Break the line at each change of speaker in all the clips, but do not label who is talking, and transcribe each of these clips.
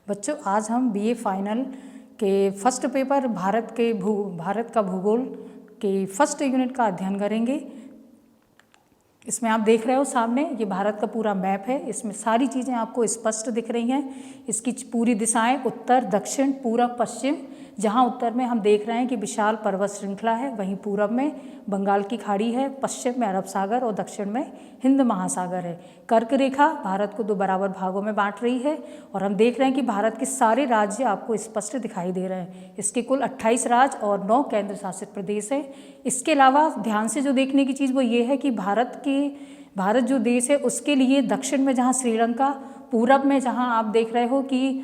बच्चों, आज हम बीए फाइनल के फर्स्ट पेपर भारत का भूगोल के फर्स्ट यूनिट का अध्ययन करेंगे। इसमें आप देख रहे हो सामने ये भारत का पूरा मैप है। इसमें सारी चीज़ें आपको स्पष्ट दिख रही हैं। इसकी पूरी दिशाएं उत्तर, दक्षिण, पूरब, पश्चिम। जहां उत्तर में हम देख रहे हैं कि विशाल पर्वत श्रृंखला है, वहीं पूरब में बंगाल की खाड़ी है, पश्चिम में अरब सागर और दक्षिण में हिंद महासागर है। कर्क रेखा भारत को 2 बराबर भागों में बांट रही है और हम देख रहे हैं कि भारत के सारे राज्य आपको स्पष्ट दिखाई दे रहे हैं। इसके कुल 28 राज्य और 9 केंद्र शासित प्रदेश हैं। इसके अलावा ध्यान से जो देखने की चीज़ वो ये है कि भारत जो देश है उसके लिए दक्षिण में जहाँ श्रीलंका, पूरब में जहाँ आप देख रहे हो कि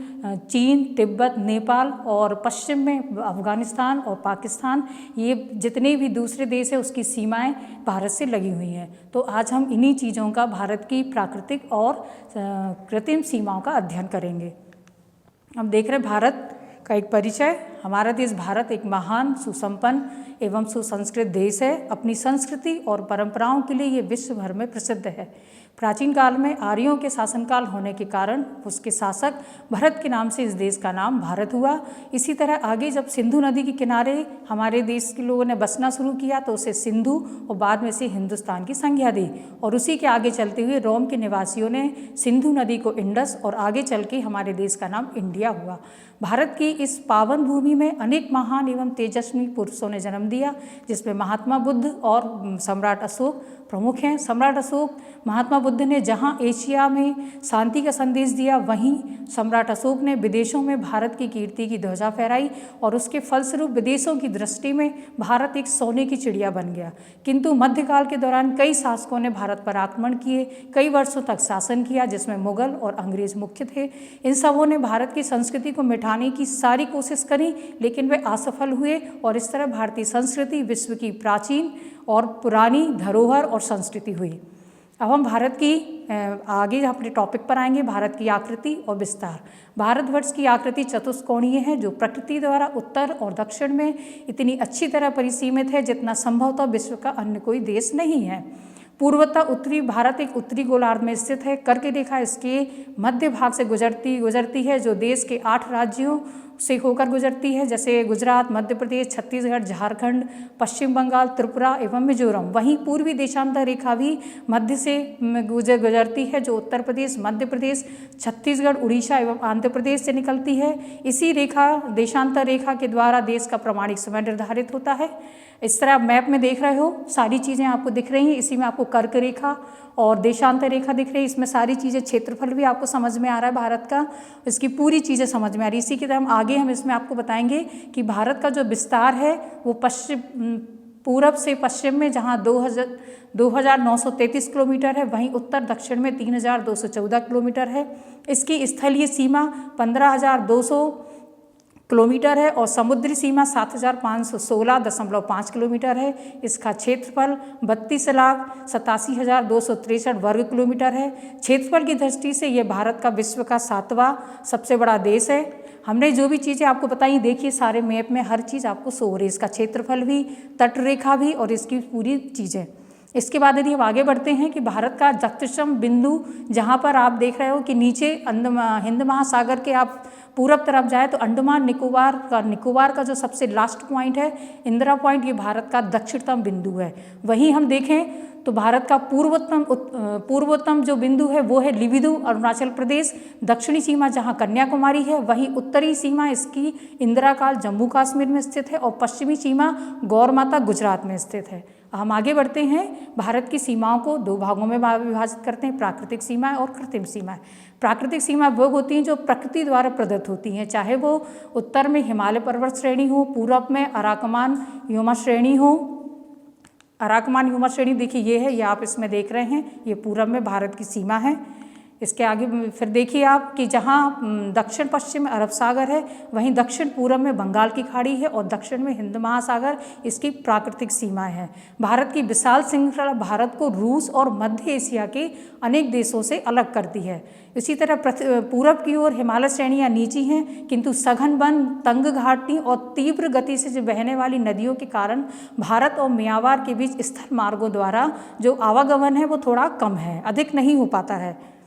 चीन, तिब्बत, नेपाल और पश्चिम में अफगानिस्तान और पाकिस्तान, ये जितने भी दूसरे देश हैं उसकी सीमाएं भारत से लगी हुई हैं। तो आज हम इन्हीं चीज़ों का, भारत की प्राकृतिक और कृत्रिम सीमाओं का अध्ययन करेंगे। हम देख रहे हैं भारत का एक परिचय। हमारा देश भारत एक महान, सुसंपन्न एवं सुसंस्कृत देश है। अपनी संस्कृति और परंपराओं के लिए ये विश्व भर में प्रसिद्ध है। प्राचीन काल में आर्यों के शासनकाल होने के कारण उसके शासक भरत के नाम से इस देश का नाम भारत हुआ। इसी तरह आगे जब सिंधु नदी के किनारे हमारे देश के लोगों ने बसना शुरू किया तो उसे सिंधु और बाद में से हिंदुस्तान की संज्ञा दी और उसी के आगे चलते हुए रोम के निवासियों ने सिंधु नदी को इंडस और आगे चल के हमारे देश का नाम इंडिया हुआ। भारत की इस पावन भूमि में अनेक महान एवं तेजस्वी पुरुषों ने जन्म दिया, जिसमें महात्मा बुद्ध और सम्राट अशोक प्रमुख हैं। सम्राट अशोक, महात्मा बुद्ध ने जहां एशिया में शांति का संदेश दिया, वहीं सम्राट अशोक ने विदेशों में भारत की कीर्ति की ध्वजा फहराई और उसके फलस्वरूप विदेशों की दृष्टि में भारत एक सोने की चिड़िया बन गया। किंतु मध्यकाल के दौरान कई शासकों ने भारत पर आक्रमण किए, कई वर्षों तक शासन किया, जिसमें मुगल और अंग्रेज मुख्य थे। इन सबों ने भारत की संस्कृति को मिटाने की सारी कोशिश करी, लेकिन वे असफल हुए और इस तरह भारतीय संस्कृति विश्व की प्राचीन और पुरानी धरोहर और संस्कृति हुई। अब हम भारत की आगे अपने टॉपिक पर आएंगे, भारत की आकृति और विस्तार। भारतवर्ष की आकृति चतुष्कोणीय है, जो प्रकृति द्वारा उत्तर और दक्षिण में इतनी अच्छी तरह परिसीमित है जितना संभवतः विश्व का अन्य कोई देश नहीं है। पूर्वतः उत्तरी भारत एक उत्तरी गोलार्ध में स्थित है। कर्क रेखा इसके मध्य भाग से गुजरती है, जो देश के 8 राज्यों से होकर गुजरती है, जैसे गुजरात, मध्य प्रदेश, छत्तीसगढ़, झारखंड, पश्चिम बंगाल, त्रिपुरा एवं मिजोरम। वहीं पूर्वी देशांतर रेखा भी मध्य से गुजरती है, जो उत्तर प्रदेश, मध्य प्रदेश, छत्तीसगढ़, उड़ीसा एवं आंध्र प्रदेश से निकलती है। इसी देशांतर रेखा के द्वारा देश का प्रमाणिक समय निर्धारित होता है। इस तरह आप मैप में देख रहे हो, सारी चीज़ें आपको दिख रही हैं। इसी में आपको कर्क रेखा और देशांतर रेखा दिख रही है। इसमें सारी चीज़ें, क्षेत्रफल भी आपको समझ में आ रहा है भारत का, इसकी पूरी चीज़ें समझ में आ रही है। इसी की तरह आगे हम इसमें आपको बताएंगे कि भारत का जो विस्तार है वो पूरब से पश्चिम में जहाँ 2933 किलोमीटर है, वहीं उत्तर दक्षिण में 3214 किलोमीटर है। इसकी स्थलीय सीमा 15,200 किलोमीटर है और समुद्री सीमा 7,516.5 किलोमीटर है। इसका क्षेत्रफल 32,87,263 वर्ग किलोमीटर है। क्षेत्रफल की दृष्टि से यह भारत का विश्व का 7वां सबसे बड़ा देश है। हमने जो भी चीज़ें आपको बताई, देखिए सारे मैप में हर चीज़ आपको शो हो रही है, इसका क्षेत्रफल भी, तट रेखा भी और इसकी पूरी चीज़ें। इसके बाद यदि हम आगे बढ़ते हैं कि भारत का जगतम बिंदु, जहाँ पर आप देख रहे हो कि नीचे हिंद महासागर के आप पूरब तरफ जाए तो अंडमान निकोबार का जो सबसे लास्ट पॉइंट है, इंदिरा पॉइंट, ये भारत का दक्षिणतम बिंदु है। वहीं हम देखें तो भारत का पूर्वोत्तम जो बिंदु है वो है लिबिदु, अरुणाचल प्रदेश। दक्षिणी सीमा जहां कन्याकुमारी है, वहीं उत्तरी सीमा इसकी इंदिरा काल जम्मू कश्मीर में स्थित है और पश्चिमी सीमा गौर माता गुजरात में स्थित है। हम आगे बढ़ते हैं, भारत की सीमाओं को 2 भागों में विभाजित करते हैं, प्राकृतिक सीमाएं और कृत्रिम सीमाएं। प्राकृतिक सीमा वो होती हैं जो प्रकृति द्वारा प्रदत्त होती हैं, चाहे वो उत्तर में हिमालय पर्वत श्रेणी हो, पूरब में अराकमान हिमा श्रेणी हो। अराकमान हिमा श्रेणी देखिए ये है, ये आप इसमें देख रहे हैं, ये पूरब में भारत की सीमा है। इसके आगे फिर देखिए आप कि जहाँ दक्षिण पश्चिम में अरब सागर है, वहीं दक्षिण पूरब में बंगाल की खाड़ी है और दक्षिण में हिंद महासागर इसकी प्राकृतिक सीमाएं हैं। भारत की विशाल श्रृंखला भारत को रूस और मध्य एशिया के अनेक देशों से अलग करती है। इसी तरह पूरब की ओर हिमालय श्रेणियाँ नीची हैं, किंतु सघन वन, तंग घाटी और तीव्र गति से बहने वाली नदियों के कारण भारत और म्यांमार के बीच स्थल मार्गों द्वारा जो आवागमन है वो थोड़ा कम है, अधिक नहीं हो पाता है।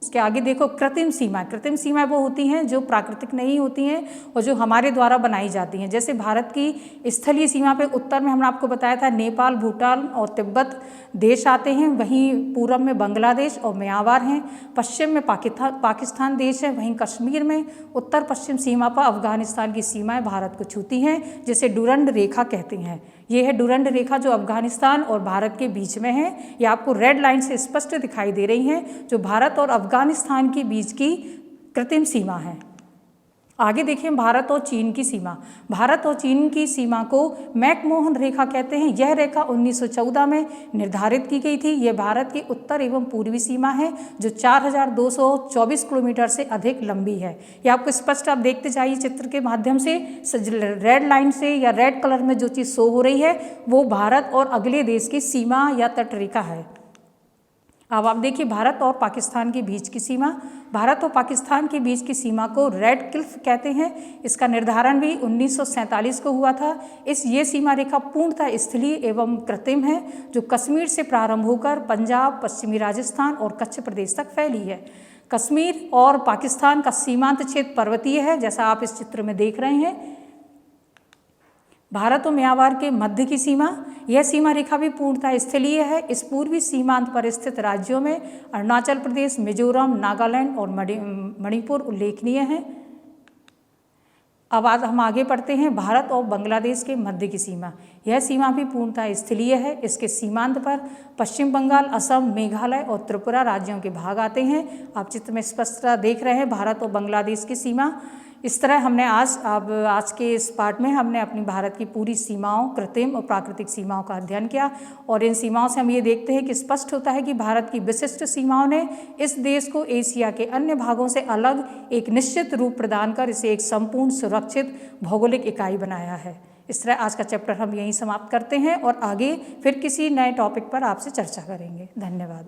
उसके आगे देखो कृत्रिम सीमा। कृत्रिम सीमा वो होती हैं जो प्राकृतिक नहीं होती हैं और जो हमारे द्वारा बनाई जाती हैं। जैसे भारत की स्थलीय सीमा पे उत्तर में हमने आपको बताया था नेपाल, भूटान और तिब्बत देश आते हैं, वहीं पूर्व में बांग्लादेश और म्यांमार हैं, पश्चिम में पाकिस्तान देश है, वहीं कश्मीर में उत्तर पश्चिम सीमा पर अफगानिस्तान की सीमाएं भारत को छूती हैं, जिसे डुरंड रेखा कहते हैं। ये है डुरंड रेखा जो अफगानिस्तान और भारत के बीच में है। ये आपको रेड लाइन से स्पष्ट दिखाई दे रही हैं, जो भारत और अफगानिस्तान के बीच की कृत्रिम सीमा है। आगे देखिए भारत और चीन की सीमा। भारत और चीन की सीमा को मैकमोहन रेखा कहते हैं। यह रेखा 1914 में निर्धारित की गई थी। यह भारत की उत्तर एवं पूर्वी सीमा है जो 4224 किलोमीटर से अधिक लंबी है। यह आपको स्पष्ट, आप देखते जाइए चित्र के माध्यम से, रेड लाइन से या रेड कलर में जो चीज़ शो हो रही है वो भारत और अगले देश की सीमा या तट रेखा है। अब आप देखिए भारत और पाकिस्तान के बीच की सीमा। भारत और पाकिस्तान के बीच की सीमा को रेड क्लिफ कहते हैं। इसका निर्धारण भी 1947 को हुआ था। ये सीमा रेखा पूर्णतः स्थलीय एवं कृत्रिम है, जो कश्मीर से प्रारंभ होकर पंजाब, पश्चिमी राजस्थान और कच्छ प्रदेश तक फैली है। कश्मीर और पाकिस्तान का सीमांत क्षेत्र पर्वतीय है, जैसा आप इस चित्र में देख रहे हैं। भारत और म्यांमार के मध्य की सीमा, यह सीमा रेखा भी पूर्णतः स्थलीय है। इस पूर्वी सीमांत पर स्थित राज्यों में अरुणाचल प्रदेश, मिजोरम, नागालैंड और मणिपुर उल्लेखनीय हैं। अब आज हम आगे बढ़ते हैं भारत और बांग्लादेश के मध्य की सीमा। यह सीमा भी पूर्णतः स्थलीय है। इसके सीमांत पर पश्चिम बंगाल, असम, मेघालय और त्रिपुरा राज्यों के भाग आते हैं। आप चित्र में स्पष्टता देख रहे हैं भारत और बांग्लादेश की सीमा। इस तरह हमने आज के इस पार्ट में हमने अपनी भारत की पूरी सीमाओं, कृत्रिम और प्राकृतिक सीमाओं का अध्ययन किया और इन सीमाओं से हम ये देखते हैं कि स्पष्ट होता है कि भारत की विशिष्ट सीमाओं ने इस देश को एशिया के अन्य भागों से अलग एक निश्चित रूप प्रदान कर इसे एक संपूर्ण सुरक्षित भौगोलिक इकाई बनाया है। इस तरह आज का चैप्टर हम यहीं समाप्त करते हैं और आगे फिर किसी नए टॉपिक पर आपसे चर्चा करेंगे। धन्यवाद।